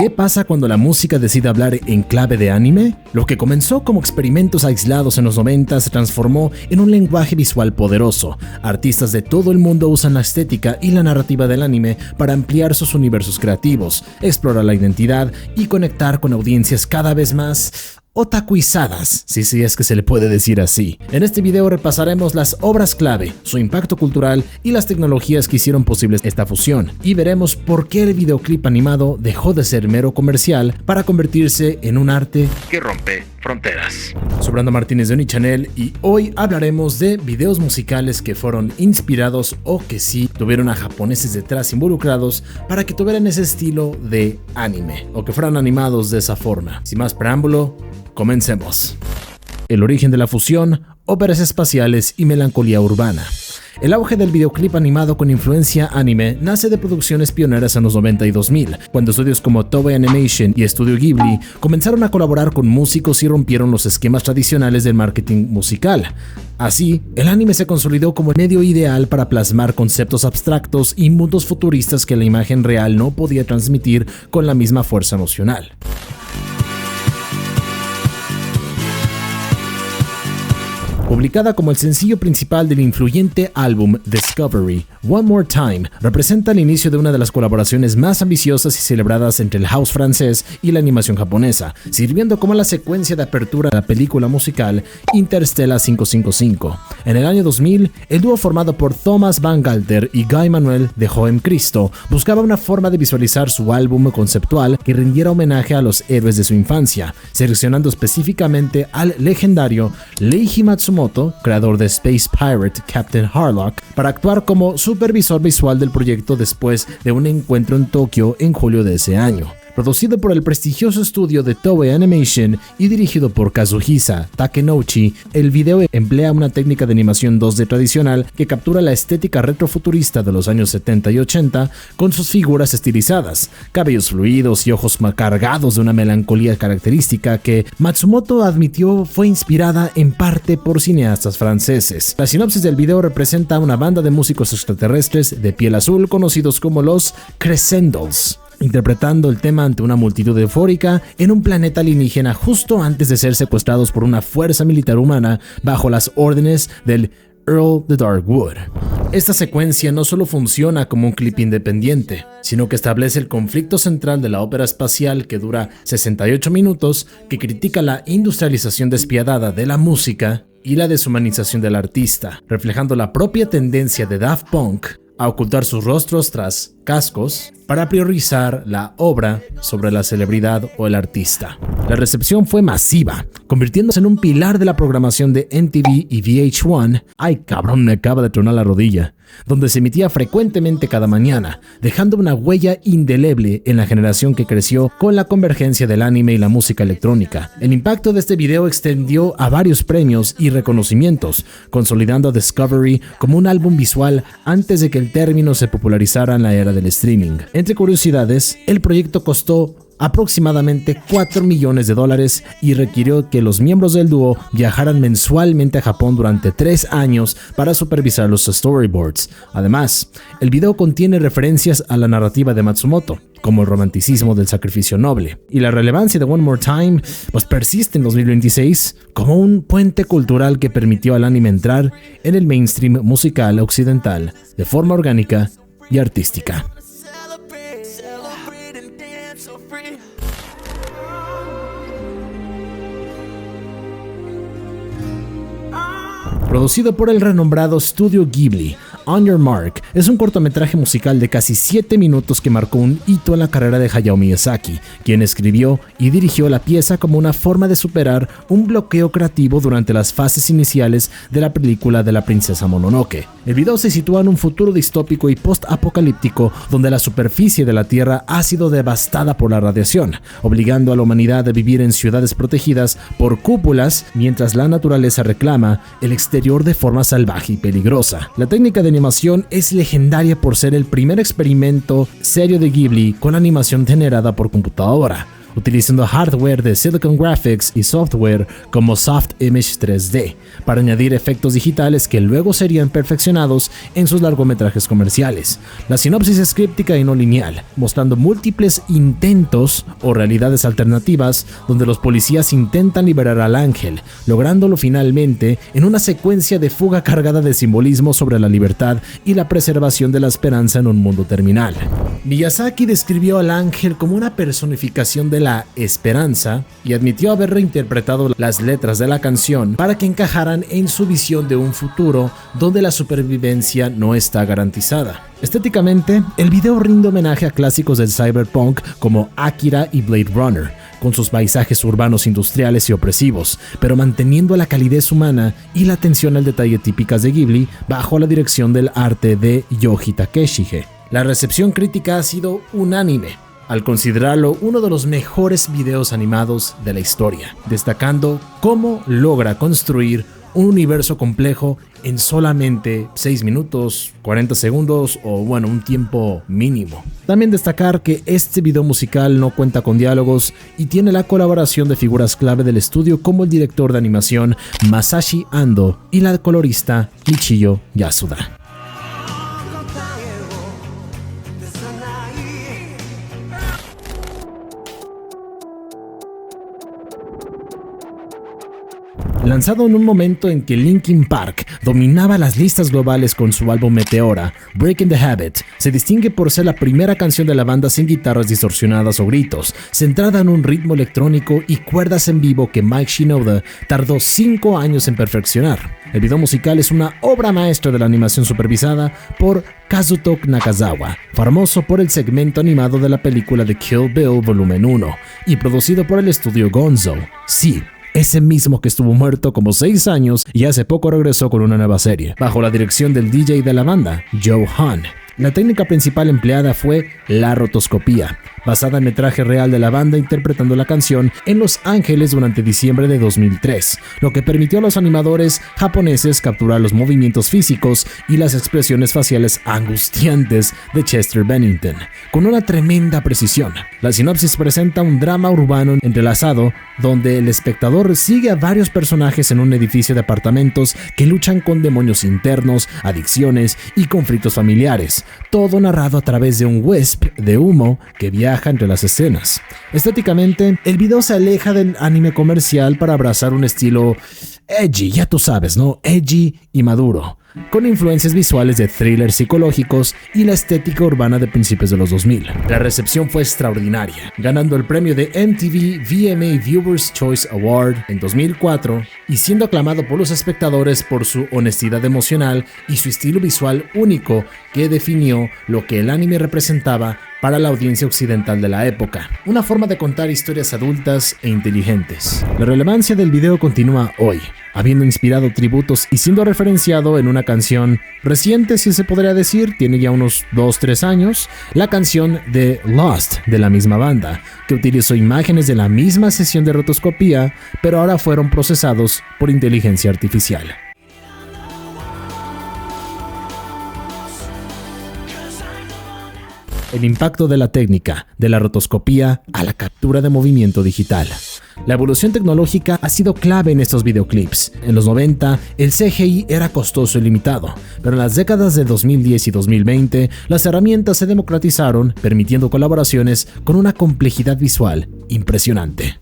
¿Qué pasa cuando la música decide hablar en clave de anime? Lo que comenzó como experimentos aislados en los 90 se transformó en un lenguaje visual poderoso. Artistas de todo el mundo usan la estética y la narrativa del anime para ampliar sus universos creativos, explorar la identidad y conectar con audiencias cada vez más otakuizadas, si es que se le puede decir así. En este video repasaremos las obras clave, su impacto cultural y las tecnologías que hicieron posible esta fusión, y veremos por qué el videoclip animado dejó de ser mero comercial para convertirse en un arte que rompe fronteras. Soy Brandon Martínez de Onichannel y hoy hablaremos de videos musicales que fueron inspirados o que sí tuvieron a japoneses detrás involucrados para que tuvieran ese estilo de anime o que fueran animados de esa forma. Sin más preámbulo, comencemos. El origen de la fusión, óperas espaciales y melancolía urbana. El auge del videoclip animado con influencia anime nace de producciones pioneras en los 90 y 2000, cuando estudios como Toei Animation y Studio Ghibli comenzaron a colaborar con músicos y rompieron los esquemas tradicionales del marketing musical. Así, el anime se consolidó como el medio ideal para plasmar conceptos abstractos y mundos futuristas que la imagen real no podía transmitir con la misma fuerza emocional. Publicada como el sencillo principal del influyente álbum Discovery, One More Time representa el inicio de una de las colaboraciones más ambiciosas y celebradas entre el house francés y la animación japonesa, sirviendo como la secuencia de apertura de la película musical Interstellar 555. En el año 2000, el dúo formado por Thomas Van Galter y Guy Manuel de Joem Cristo buscaba una forma de visualizar su álbum conceptual que rindiera homenaje a los héroes de su infancia, seleccionando específicamente al legendario Leiji Matsumoto, creador de Space Pirate Captain Harlock, para actuar como supervisor visual del proyecto después de un encuentro en Tokio en julio de ese año. Producido por el prestigioso estudio de Toei Animation y dirigido por Kazuhisa Takenouchi, el video emplea una técnica de animación 2D tradicional que captura la estética retrofuturista de los años 70 y 80 con sus figuras estilizadas, cabellos fluidos y ojos cargados de una melancolía característica que Matsumoto admitió fue inspirada en parte por cineastas franceses. La sinopsis del video representa a una banda de músicos extraterrestres de piel azul conocidos como los Crescendos, interpretando el tema ante una multitud eufórica en un planeta alienígena justo antes de ser secuestrados por una fuerza militar humana bajo las órdenes del Earl the Darkwood. Esta secuencia no solo funciona como un clip independiente, sino que establece el conflicto central de la ópera espacial que dura 68 minutos, que critica la industrialización despiadada de la música y la deshumanización del artista, reflejando la propia tendencia de Daft Punk a ocultar sus rostros tras cascos para priorizar la obra sobre la celebridad o el artista. La recepción fue masiva, convirtiéndose en un pilar de la programación de MTV y VH1, ay cabrón, me acaba de tronar la rodilla, donde se emitía frecuentemente cada mañana, dejando una huella indeleble en la generación que creció con la convergencia del anime y la música electrónica. El impacto de este video extendió a varios premios y reconocimientos, consolidando a Discovery como un álbum visual antes de que el término se popularizara en la era del streaming. Entre curiosidades, el proyecto costó aproximadamente $4 millones y requirió que los miembros del dúo viajaran mensualmente a Japón durante 3 años para supervisar los storyboards. Además, el video contiene referencias a la narrativa de Matsumoto, como el romanticismo del sacrificio noble, y la relevancia de One More Time pues persiste en 2026 como un puente cultural que permitió al anime entrar en el mainstream musical occidental de forma orgánica y artística. Producido por el renombrado Studio Ghibli, On Your Mark es un cortometraje musical de casi 7 minutos que marcó un hito en la carrera de Hayao Miyazaki, quien escribió y dirigió la pieza como una forma de superar un bloqueo creativo durante las fases iniciales de la película de la princesa Mononoke. El video se sitúa en un futuro distópico y post-apocalíptico donde la superficie de la Tierra ha sido devastada por la radiación, obligando a la humanidad a vivir en ciudades protegidas por cúpulas mientras la naturaleza reclama el exterior de forma salvaje y peligrosa. La técnica de animación es legendaria por ser el primer experimento serio de Ghibli con animación generada por computadora, utilizando hardware de Silicon Graphics y software como Soft Image 3D para añadir efectos digitales que luego serían perfeccionados en sus largometrajes comerciales. La sinopsis es críptica y no lineal, mostrando múltiples intentos o realidades alternativas donde los policías intentan liberar al ángel, lográndolo finalmente en una secuencia de fuga cargada de simbolismo sobre la libertad y la preservación de la esperanza en un mundo terminal. Miyazaki describió al ángel como una personificación de la esperanza y admitió haber reinterpretado las letras de la canción para que encajaran en su visión de un futuro donde la supervivencia no está garantizada. Estéticamente, el video rinde homenaje a clásicos del cyberpunk como Akira y Blade Runner, con sus paisajes urbanos industriales y opresivos, pero manteniendo la calidez humana y la atención al detalle típicas de Ghibli bajo la dirección del arte de Yoji Takeshige. La recepción crítica ha sido unánime al considerarlo uno de los mejores videos animados de la historia, destacando cómo logra construir un universo complejo en solamente 6 minutos, 40 segundos o un tiempo mínimo. También destacar que este video musical no cuenta con diálogos y tiene la colaboración de figuras clave del estudio como el director de animación Masashi Ando y la colorista Michiyo Yasuda. Lanzado en un momento en que Linkin Park dominaba las listas globales con su álbum Meteora, Breaking the Habit se distingue por ser la primera canción de la banda sin guitarras distorsionadas o gritos, centrada en un ritmo electrónico y cuerdas en vivo que Mike Shinoda tardó 5 años en perfeccionar. El video musical es una obra maestra de la animación supervisada por Kazuto Nakazawa, famoso por el segmento animado de la película de Kill Bill Volumen 1 y producido por el estudio Gonzo. Sí, ese mismo que estuvo muerto como 6 años y hace poco regresó con una nueva serie, bajo la dirección del DJ de la banda, Joe Hahn. La técnica principal empleada fue la rotoscopía, basada en metraje real de la banda interpretando la canción en Los Ángeles durante diciembre de 2003, lo que permitió a los animadores japoneses capturar los movimientos físicos y las expresiones faciales angustiantes de Chester Bennington, con una tremenda precisión. La sinopsis presenta un drama urbano entrelazado, donde el espectador sigue a varios personajes en un edificio de apartamentos que luchan con demonios internos, adicciones y conflictos familiares, todo narrado a través de un wisp de humo que viaja entre las escenas. Estéticamente, el video se aleja del anime comercial para abrazar un estilo edgy, ya tú sabes, ¿no? Edgy y maduro, con influencias visuales de thrillers psicológicos y la estética urbana de principios de los 2000. La recepción fue extraordinaria, ganando el premio de MTV VMA Viewers' Choice Award en 2004 y siendo aclamado por los espectadores por su honestidad emocional y su estilo visual único que definió lo que el anime representaba para la audiencia occidental de la época, una forma de contar historias adultas e inteligentes. La relevancia del video continúa hoy, habiendo inspirado tributos y siendo referenciado en una canción reciente, si se podría decir, tiene ya unos 2-3 años, la canción de Lost de la misma banda, que utilizó imágenes de la misma sesión de rotoscopía, pero ahora fueron procesados por inteligencia artificial. El impacto de la técnica, de la rotoscopía a la captura de movimiento digital. La evolución tecnológica ha sido clave en estos videoclips. En los 90, el CGI era costoso y limitado, pero en las décadas de 2010 y 2020, las herramientas se democratizaron, permitiendo colaboraciones con una complejidad visual impresionante.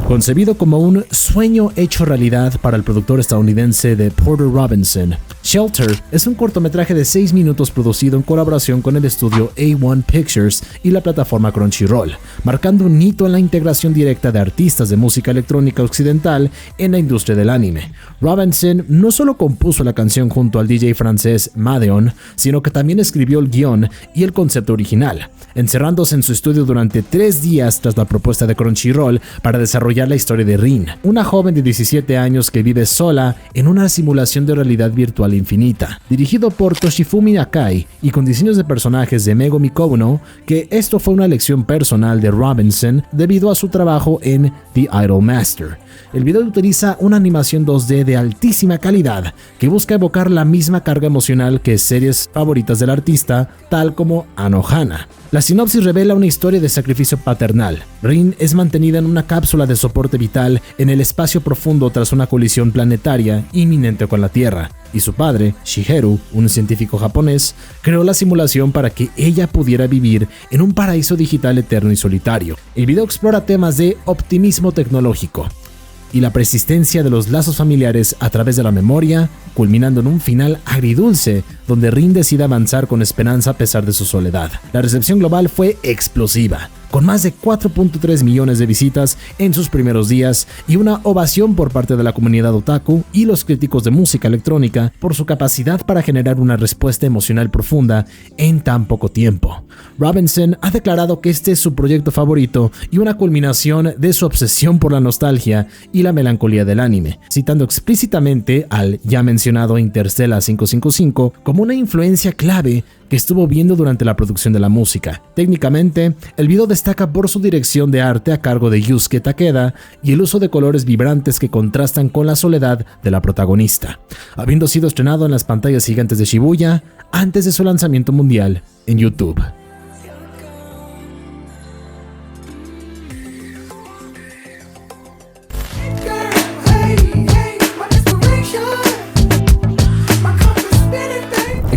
Concebido como un sueño hecho realidad para el productor estadounidense de Porter Robinson, Shelter es un cortometraje de 6 minutos producido en colaboración con el estudio A1 Pictures y la plataforma Crunchyroll, marcando un hito en la integración directa de artistas de música electrónica occidental en la industria del anime. Robinson no solo compuso la canción junto al DJ francés Madeon, sino que también escribió el guión y el concepto original, encerrándose en su estudio durante 3 días tras la propuesta de Crunchyroll para desarrollar la historia de Rin, una joven de 17 años que vive sola en una simulación de realidad virtual infinita. Dirigido por Toshifumi Akai y con diseños de personajes de Megumi Kono, que esto fue una elección personal de Robinson debido a su trabajo en The Idolmaster, El video utiliza una animación 2D de altísima calidad que busca evocar la misma carga emocional que series favoritas del artista, tal como Anohana. La sinopsis revela una historia de sacrificio paternal. Rin es mantenida en una cápsula de soporte vital en el espacio profundo tras una colisión planetaria inminente con la Tierra, y su padre, Shigeru, un científico japonés, creó la simulación para que ella pudiera vivir en un paraíso digital eterno y solitario. El video explora temas de optimismo tecnológico y la persistencia de los lazos familiares a través de la memoria, culminando en un final agridulce donde Rin decide avanzar con esperanza a pesar de su soledad. La recepción global fue explosiva, con más de 4.3 millones de visitas en sus primeros días y una ovación por parte de la comunidad otaku y los críticos de música electrónica por su capacidad para generar una respuesta emocional profunda en tan poco tiempo. Robinson ha declarado que este es su proyecto favorito y una culminación de su obsesión por la nostalgia y la melancolía del anime, citando explícitamente al ya mencionado Interstellar 555 como una influencia clave que estuvo viendo durante la producción de la música. Técnicamente, el video destaca por su dirección de arte a cargo de Yusuke Takeda y el uso de colores vibrantes que contrastan con la soledad de la protagonista, habiendo sido estrenado en las pantallas gigantes de Shibuya antes de su lanzamiento mundial en YouTube.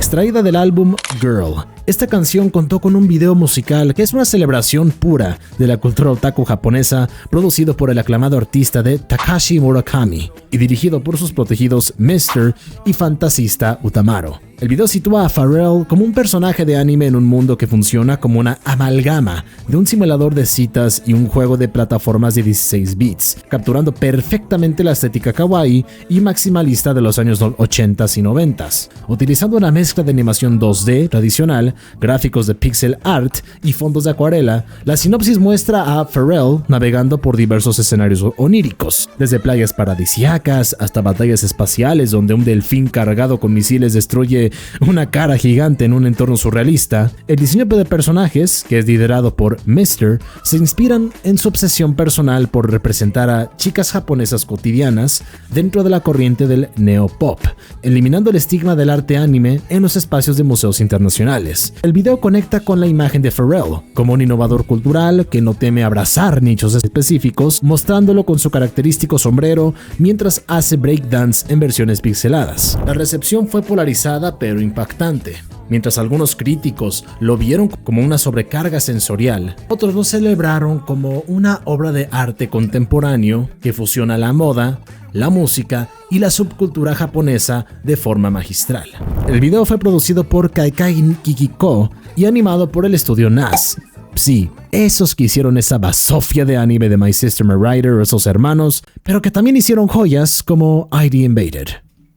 Extraída del álbum Girl, esta canción contó con un video musical que es una celebración pura de la cultura otaku japonesa, producido por el aclamado artista de Takashi Murakami y dirigido por sus protegidos Mr. y fantasista Utamaro. El video sitúa a Pharrell como un personaje de anime en un mundo que funciona como una amalgama de un simulador de citas y un juego de plataformas de 16 bits, capturando perfectamente la estética kawaii y maximalista de los años 80s y 90s. Utilizando una mezcla de animación 2D tradicional, gráficos de pixel art y fondos de acuarela, la sinopsis muestra a Pharrell navegando por diversos escenarios oníricos, desde playas paradisíacas hasta batallas espaciales donde un delfín cargado con misiles destruye una cara gigante en un entorno surrealista. El diseño de personajes, que es liderado por Mr., se inspiran en su obsesión personal por representar a chicas japonesas cotidianas dentro de la corriente del neopop, eliminando el estigma del arte anime en los espacios de museos internacionales. El video conecta con la imagen de Pharrell como un innovador cultural que no teme abrazar nichos específicos, mostrándolo con su característico sombrero mientras hace breakdance en versiones pixeladas. La recepción fue polarizada pero impactante. Mientras algunos críticos lo vieron como una sobrecarga sensorial, otros lo celebraron como una obra de arte contemporáneo que fusiona la moda, la música y la subcultura japonesa de forma magistral. El video fue producido por Kaikai Kikiko y animado por el estudio NAS. Sí, esos que hicieron esa basofia de anime de My Sister My Writer, esos hermanos, pero que también hicieron joyas como ID Invaded.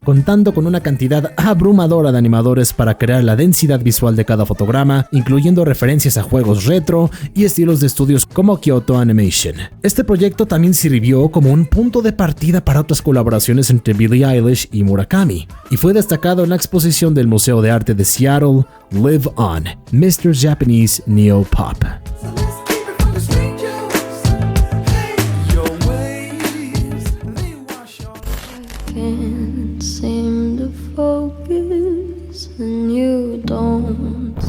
Contando con una cantidad abrumadora de animadores para crear la densidad visual de cada fotograma, incluyendo referencias a juegos retro y estilos de estudios como Kyoto Animation. Este proyecto también sirvió como un punto de partida para otras colaboraciones entre Billie Eilish y Murakami, y fue destacado en la exposición del Museo de Arte de Seattle, Live On, Mr. Japanese Neo Pop.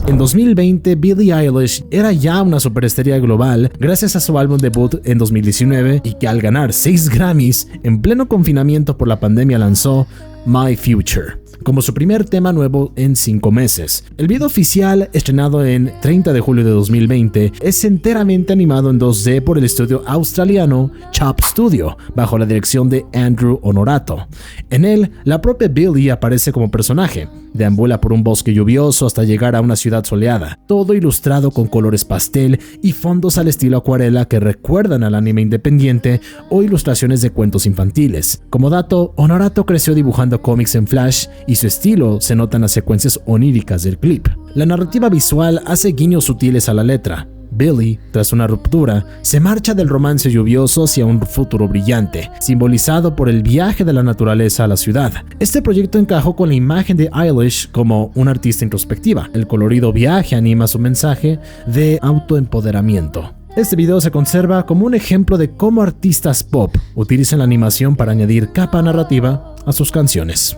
En 2020, Billie Eilish era ya una superestrella global gracias a su álbum debut en 2019 y que al ganar 6 Grammys en pleno confinamiento por la pandemia lanzó My Future como su primer tema nuevo en 5 meses. El video oficial, estrenado en 30 de julio de 2020, es enteramente animado en 2D por el estudio australiano Chop Studio, bajo la dirección de Andrew Honorato. En él, la propia Billie aparece como personaje, deambula por un bosque lluvioso hasta llegar a una ciudad soleada, todo ilustrado con colores pastel y fondos al estilo acuarela que recuerdan al anime independiente o ilustraciones de cuentos infantiles. Como dato, Honorato creció dibujando cómics en Flash y su estilo se nota en las secuencias oníricas del clip. La narrativa visual hace guiños sutiles a la letra. Billie, tras una ruptura, se marcha del romance lluvioso hacia un futuro brillante, simbolizado por el viaje de la naturaleza a la ciudad. Este proyecto encajó con la imagen de Eilish como una artista introspectiva. El colorido viaje anima su mensaje de autoempoderamiento. Este video se conserva como un ejemplo de cómo artistas pop utilizan la animación para añadir capa narrativa a sus canciones.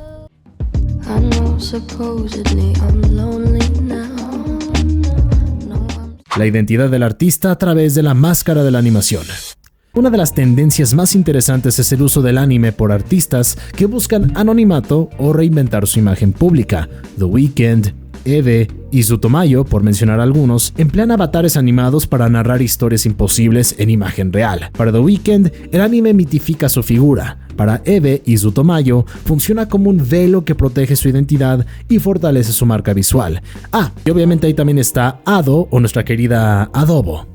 La identidad del artista a través de la máscara de la animación. Una de las tendencias más interesantes es el uso del anime por artistas que buscan anonimato o reinventar su imagen pública. The Weeknd, Eve y Zutomayo, por mencionar algunos, emplean avatares animados para narrar historias imposibles en imagen real. Para The Weeknd, el anime mitifica su figura. Para Eve y Zutomayo, funciona como un velo que protege su identidad y fortalece su marca visual. Y obviamente ahí también está Ado, o nuestra querida Adobo.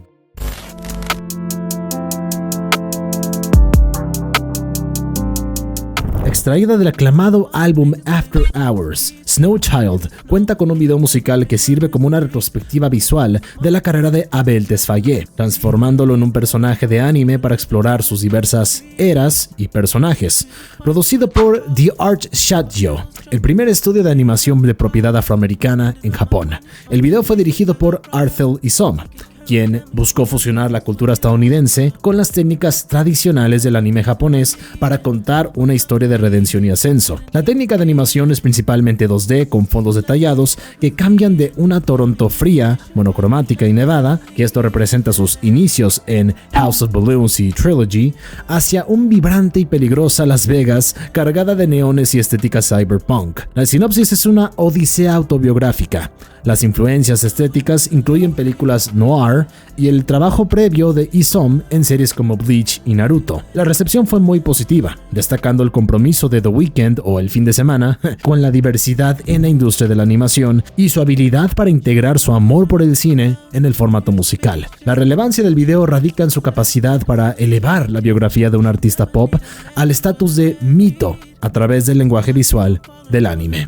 Extraída del aclamado álbum After Hours, Snow Child cuenta con un video musical que sirve como una retrospectiva visual de la carrera de Abel Tesfaye, transformándolo en un personaje de anime para explorar sus diversas eras y personajes. Producido por The Art Studio, el primer estudio de animación de propiedad afroamericana en Japón. El video fue dirigido por Arthel Isom, quien buscó fusionar la cultura estadounidense con las técnicas tradicionales del anime japonés para contar una historia de redención y ascenso. La técnica de animación es principalmente 2D con fondos detallados que cambian de una Toronto fría, monocromática y nevada, que esto representa sus inicios en House of Balloons y Trilogy, hacia un vibrante y peligrosa Las Vegas cargada de neones y estética cyberpunk. La sinopsis es una odisea autobiográfica. Las influencias estéticas incluyen películas noir y el trabajo previo de Isom en series como Bleach y Naruto. La recepción fue muy positiva, destacando el compromiso de The Weeknd o El Fin de Semana con la diversidad en la industria de la animación y su habilidad para integrar su amor por el cine en el formato musical. La relevancia del video radica en su capacidad para elevar la biografía de un artista pop al estatus de mito a través del lenguaje visual del anime.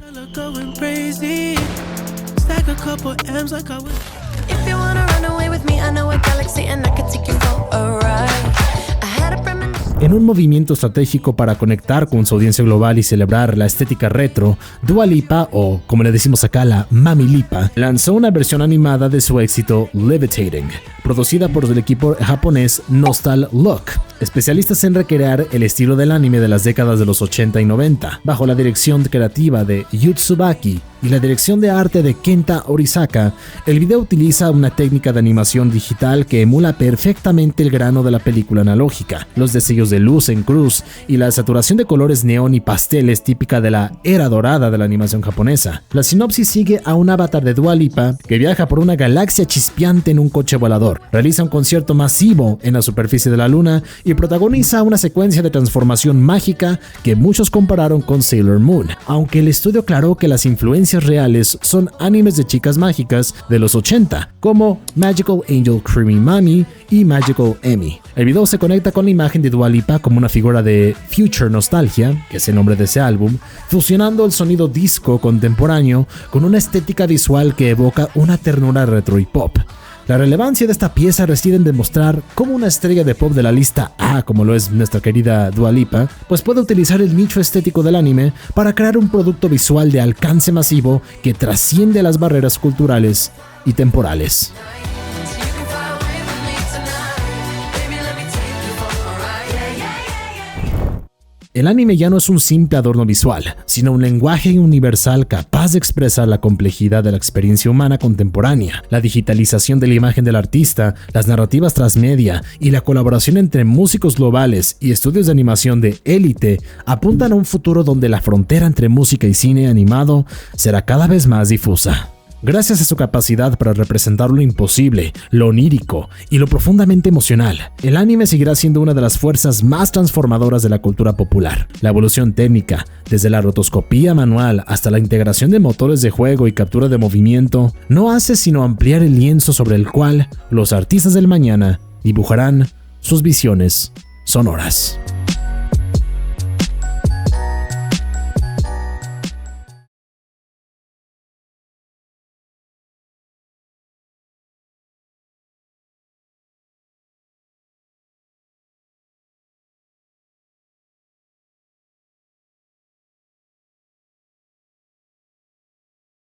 En un movimiento estratégico para conectar con su audiencia global y celebrar la estética retro, Dua Lipa, o como le decimos acá, la Mami Lipa, lanzó una versión animada de su éxito Levitating, producida por el equipo japonés Nostal Look, especialistas en recrear el estilo del anime de las décadas de los 80 y 90, bajo la dirección creativa de Yu Tsubaki y la dirección de arte de Kenta Orisaka. El video utiliza una técnica de animación digital que emula perfectamente el grano de la película analógica, los destellos de luz en cruz y la saturación de colores neón y pasteles típica de la era dorada de la animación japonesa. La sinopsis sigue a un avatar de Dua Lipa que viaja por una galaxia chispeante en un coche volador, realiza un concierto masivo en la superficie de la luna y protagoniza una secuencia de transformación mágica que muchos compararon con Sailor Moon, aunque el estudio aclaró que las influencias reales son animes de chicas mágicas de los 80, como Magical Angel Creamy Mami y Magical Emmy. El video se conecta con la imagen de Dua Lipa como una figura de Future Nostalgia, que es el nombre de ese álbum, fusionando el sonido disco contemporáneo con una estética visual que evoca una ternura retro y pop. La relevancia de esta pieza reside en demostrar cómo una estrella de pop de la lista A, como lo es nuestra querida Dua Lipa, pues puede utilizar el nicho estético del anime para crear un producto visual de alcance masivo que trasciende las barreras culturales y temporales. El anime ya no es un simple adorno visual, sino un lenguaje universal capaz de expresar la complejidad de la experiencia humana contemporánea. La digitalización de la imagen del artista, las narrativas transmedia y la colaboración entre músicos globales y estudios de animación de élite apuntan a un futuro donde la frontera entre música y cine animado será cada vez más difusa. Gracias a su capacidad para representar lo imposible, lo onírico y lo profundamente emocional, el anime seguirá siendo una de las fuerzas más transformadoras de la cultura popular. La evolución técnica, desde la rotoscopía manual hasta la integración de motores de juego y captura de movimiento, no hace sino ampliar el lienzo sobre el cual los artistas del mañana dibujarán sus visiones sonoras.